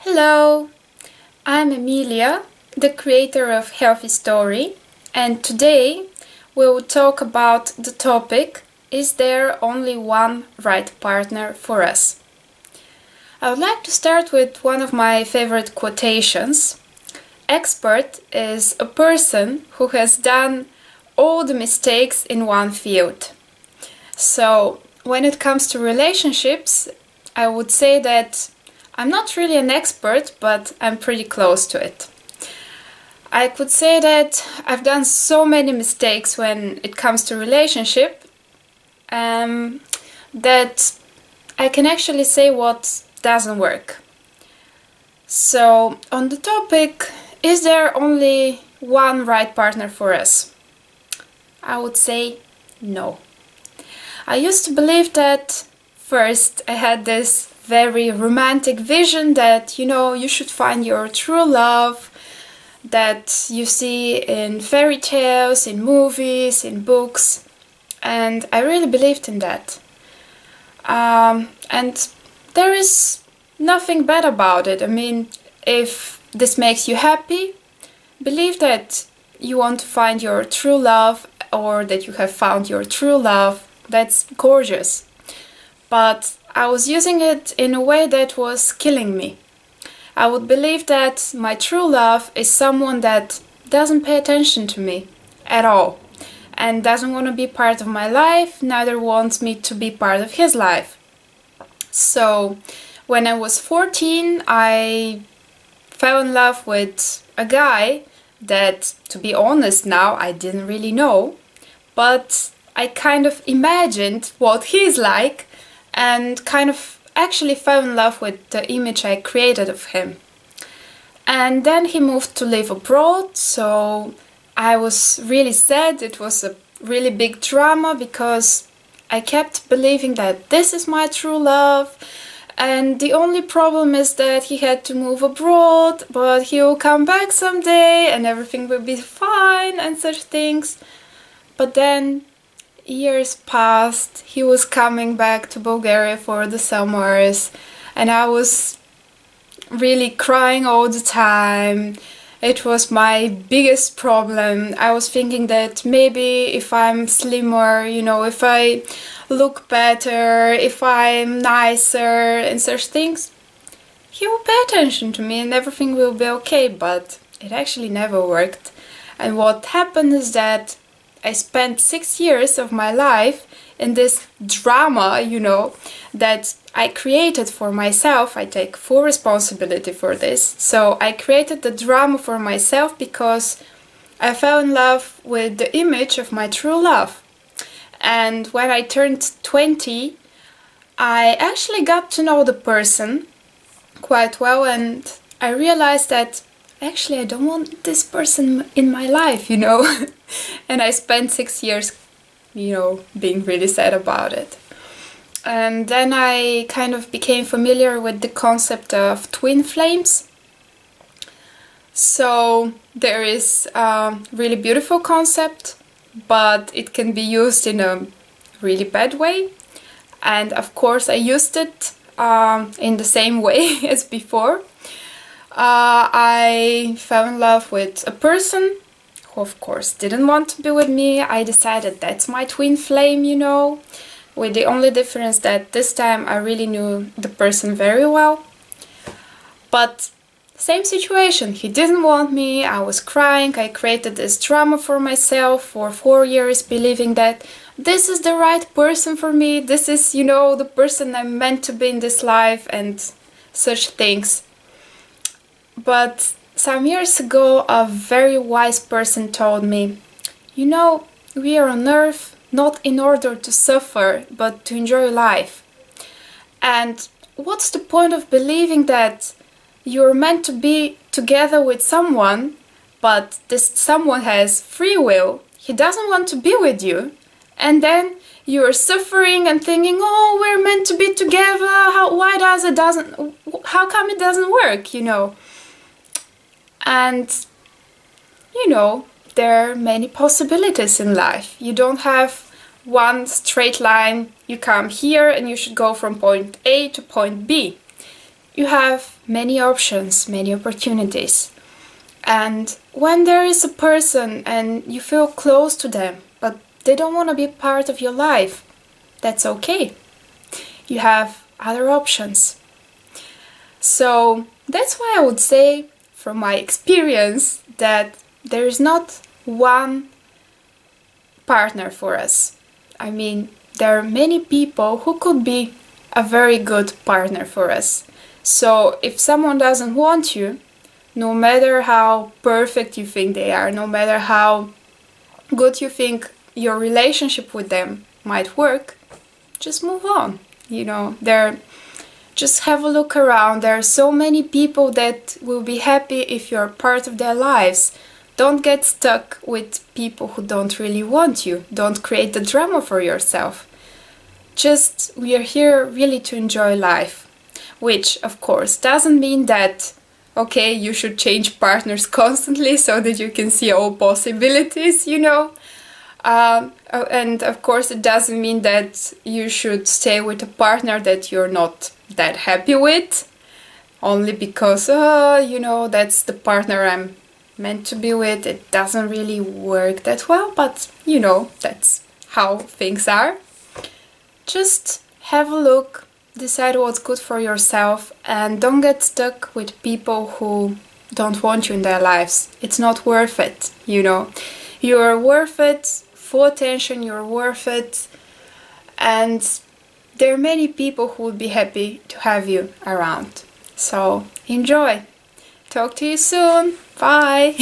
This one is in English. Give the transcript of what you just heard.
Hello, I'm Emilia, the creator of Healthy Story, and today we will talk about the topic, is there only one right partner for us? I would like to start with one of my favorite quotations. Expert is a person who has done all the mistakes in one field. So, when it comes to relationships, I would say that I'm not really an expert, but I'm pretty close to it. I could say that I've done so many mistakes when it comes to relationship that I can actually say what doesn't work. So, on the topic, is there only one right partner for us? I would say no. I used to believe that first I had this very romantic vision that, you should find your true love that you see in fairy tales, in movies, in books, and I really believed in that. And there is nothing bad about it. I mean, if this makes you happy, believe that you want to find your true love or that you have found your true love. That's gorgeous. But I was using it in a way that was killing me. I would believe that my true love is someone that doesn't pay attention to me at all and doesn't want to be part of my life, neither wants me to be part of his life. So, when I was 14, I fell in love with a guy that, to be honest now, I didn't really know, but I kind of imagined what he's like and kind of actually fell in love with the image I created of him. And then he moved to live abroad, so I was really sad. It was a really big drama because I kept believing that this is my true love, and the only problem is that he had to move abroad, but he will come back someday and everything will be fine and such things. But then years passed, he was coming back to Bulgaria for the summers, and I was really crying all the time. It was my biggest problem. I was thinking that maybe if I'm slimmer, if I look better, if I'm nicer and such things, he will pay attention to me and everything will be okay, but it actually never worked. And what happened is that I spent 6 years of my life in this drama, that I created for myself. I take full responsibility for this. So I created the drama for myself because I fell in love with the image of my true love. And when I turned 20, I actually got to know the person quite well, and I realized that actually I don't want this person in my life, And I spent 6 years, being really sad about it. And then I kind of became familiar with the concept of twin flames. So there is a really beautiful concept, but it can be used in a really bad way. And of course I used it in the same way as before. I fell in love with a person who of course didn't want to be with me. I decided that's my twin flame, with the only difference that this time I really knew the person very well. But same situation, he didn't want me, I was crying, I created this drama for myself for 4 years, believing that this is the right person for me, this is, the person I'm meant to be in this life and such things. But some years ago, a very wise person told me, we are on earth not in order to suffer, but to enjoy life. And what's the point of believing that you're meant to be together with someone, but this someone has free will, he doesn't want to be with you, and then you're suffering and thinking, oh, we're meant to be together, how come it doesn't work, And, there are many possibilities in life. You don't have one straight line, you come here and you should go from point A to point B. you have many options, many opportunities. And when there is a person and you feel close to them, but they don't want to be part of your life, that's okay. You have other options. So that's why I would say, from my experience, that there is not one partner for us. I mean, there are many people who could be a very good partner for us. So if someone doesn't want you, no matter how perfect you think they are, no matter how good you think your relationship with them might work, just move on. Just have a look around. There are so many people that will be happy if you're part of their lives. Don't get stuck with people who don't really want you. Don't create the drama for yourself. Just, we are here really to enjoy life. Which, of course, doesn't mean that, okay, you should change partners constantly so that you can see all possibilities, And of course, it doesn't mean that you should stay with a partner that you're not that happy with, only because, that's the partner I'm meant to be with. It doesn't really work that well, but, that's how things are. Just have a look, decide what's good for yourself, and don't get stuck with people who don't want you in their lives. It's not worth it, You're worth it, full attention, you're worth it, and there are many people who would be happy to have you around. So enjoy. Talk to you soon. Bye.